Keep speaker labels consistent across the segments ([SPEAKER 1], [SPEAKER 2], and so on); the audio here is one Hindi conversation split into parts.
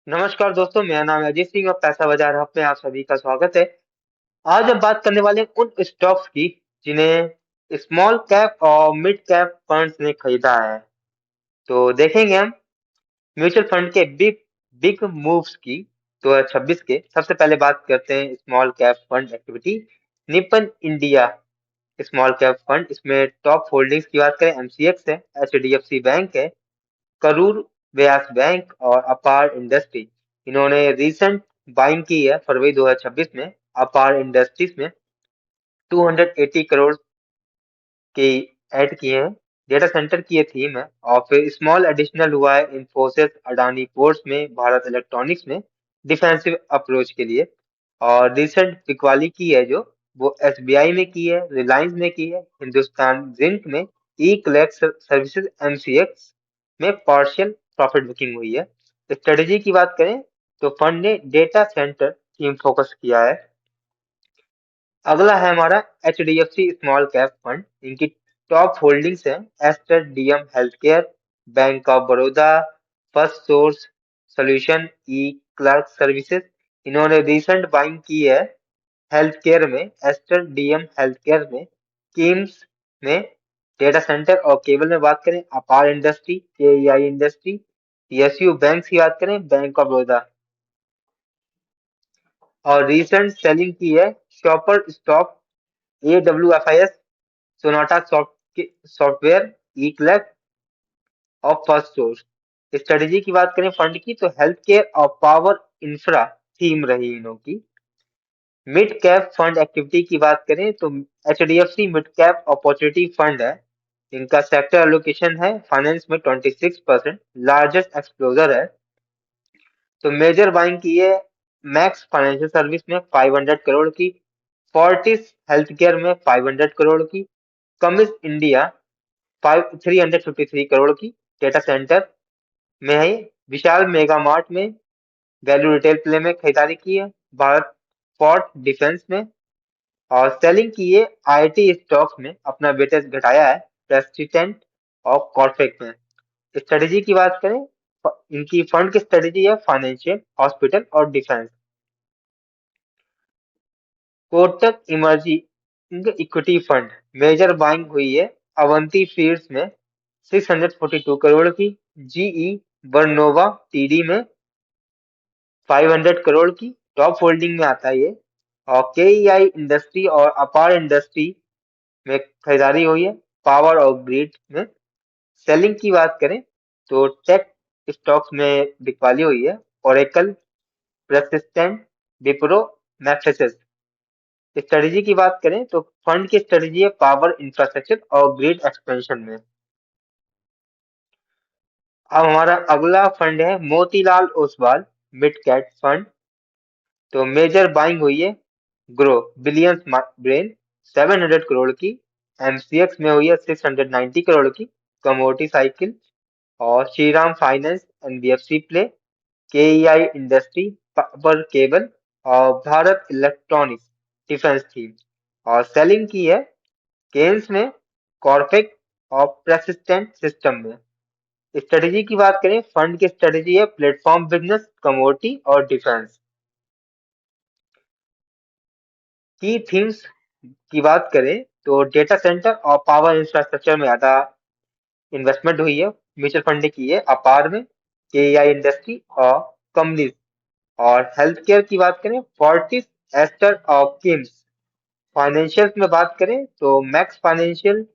[SPEAKER 1] नमस्कार दोस्तों, मेरा नाम है अजीत सिंह और पैसा बाजार हब में आप सभी का स्वागत है। आज हम बात करने वाले हैं उन स्टॉक्स की जिन्हें स्मॉल कैप और मिड कैप फंड्स ने खरीदा है। तो देखेंगे हम म्यूचुअल फंड के बिग बिग मूव्स की 2026 के। सबसे पहले बात करते हैं small cap fund activity. Nippon India small cap fund, इसमें टॉप होल्डिंग्स की बात करें एमसीएक्स है, एचडीएफसी बैंक है, करूर व्यास बैंक और अपार इंडस्ट्री। इन्होंने रिसेंट बाइंग की है फरवरी 2026 में अपार इंडस्ट्रीज में 280 करोड़ के ऐड किए हैं। डेटा सेंटर की ये थीम है। और फिर स्मॉल एडिशनल हुआ है इंफोसिस, अडानी पोर्ट्स में, भारत इलेक्ट्रॉनिक्स में डिफेंसिव अप्रोच के लिए। और रिसेंट बिकवाली की है जो वो एसबीआई में की है, रिलायंस में की है, हिंदुस्तान जिंक में, ई कलेक्ट सर्विसेज एमसीएक्स में पार्शियल प्रॉफिट बुकिंग हुई है। स्ट्रेटेजी की बात करें तो फंड ने डेटा सेंटर थीम फोकस किया है। अगला है हमारा H D F C small cap fund. इनकी टॉप होल्डिंग्स है Aster DM health care, bank of Baroda, first source solution, e clerx services. इन्होंने रिसेंट बाइंग की है हेल्थ केयर में, एस्टर डीएम हेल्थ केयर में, किम्स में। डेटा सेंटर और केबल में बात करें अपार इंडस्ट्री, के ई आई इंडस्ट्री। एसयू बैंक की बात करें बैंक ऑफ बड़ौदा। और रिसेंट सेलिंग की है shopper stock, A W F I S, Sonata software, E clack और फर्स्ट सोर्स। स्ट्रेटेजी की बात करें फंड की तो हेल्थ केयर और पावर इंफ्रा थीम रही इनों की। मिड कैप फंड एक्टिविटी की बात करें तो H D F C mid cap opportunity fund है। इनका सेक्टर एलोकेशन है फाइनेंस में 26%, लार्जेस्ट एक्सप्लोजर है। तो मेजर बाइंग की है मैक्स फाइनेंशियल सर्विस में 500 करोड़ की, फोर्टिस हेल्थ केयर में 500 करोड़ की, कमिस इंडिया 353 करोड़ की, डेटा सेंटर में है, विशाल मेगा मार्ट में, वैल्यू रिटेल प्ले में खरीदारी की है, भारत फोर्ट डिफेंस में। और सेलिंग की है आईटी स्टॉक्स में अपना वेटेज घटाया है, प्रेसिडेंट और कॉर्पेट में। स्ट्रेटेजी की बात करें इनकी फंड की स्ट्रेटेजी है फाइनेंशियल, हॉस्पिटल और defence. Kotak emerging equity fund major buying हुई है अवंती फीड्स में 642 करोड़ की, जीई वर्नोवा टीडी में 500 करोड़ की, टॉप होल्डिंग में आता है ये। और केईआई इंडस्ट्री और अपार इंडस्ट्री में खरीदारी हुई है, पावर और ग्रिड में। सेलिंग की बात करें तो टेक स्टॉक्स में बिकवाली हुई है, Oracle, persistent, Wipro, matrices. Strategy की बात करें तो फंड की स्ट्रेटेजी है पावर इंफ्रास्ट्रक्चर और ग्रिड एक्सपेंशन में। अब हमारा अगला फंड है Motilal Oswal mid cap fund. तो मेजर बाइंग हुई है ग्रो बिलियंस ब्रेन 700 करोड़ की, एमसीएक्स में हुई है 690 करोड़ की, कमोडिटी साइकिल और Shriram finance, NBFC play, KEI industry, power cable और भारत इलेक्ट्रॉनिक्स डिफेंस थीम। और सेलिंग की है केन्स में, कॉर्पेक और प्रेसिस्टेंट सिस्टम में। स्ट्रेटेजी की बात करें फंड की स्ट्रेटेजी है प्लेटफॉर्म बिजनेस, कमोडिटी और डिफेंस। की थीम्स की बात करें तो डेटा सेंटर और पावर इंफ्रास्ट्रक्चर में ज्यादा इन्वेस्टमेंट हुई है, म्यूचुअल फंड ने की है अपार में, केईआई इंडस्ट्री और कंपनीज। और हेल्थ केयर की बात करें फोर्टिस, एस्टर और किम्स। फाइनेंशियल में बात करें तो मैक्स फाइनेंशियल,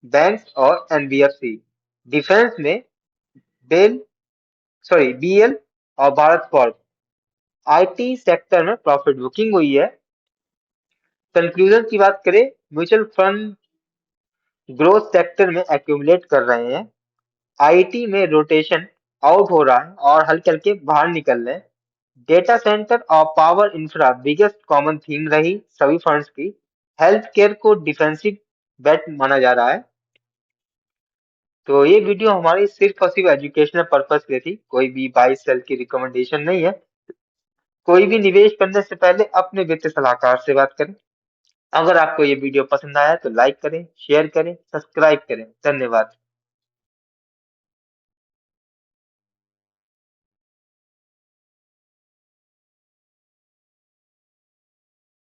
[SPEAKER 1] बैंक्स और एनबीएफसी। डिफेंस में बेल बीएल और भारत फॉर्ज। आईटी सेक्टर में प्रॉफिट बुकिंग हुई है। कंक्लूजन की बात करें म्यूचुअल फंड ग्रोथ सेक्टर में एक्यूमुलेट कर रहे हैं, आईटी में रोटेशन आउट हो रहा है और हल्के हल्के बाहर निकल रहे हैं। डेटा सेंटर और power infra biggest common theme रही सभी फंड्स की। हेल्थ केयर को डिफेंसिव बेट माना जा रहा है। तो ये वीडियो हमारी सिर्फ और सिर्फ एजुकेशनल पर्पस के लिए थी, कोई भी बाई सेल की रिकमेंडेशन नहीं है। कोई भी निवेश करने से पहले अपने वित्तीय सलाहकार से बात करें। अगर आपको ये वीडियो पसंद आया तो लाइक करें, शेयर करें, सब्सक्राइब करें। धन्यवाद।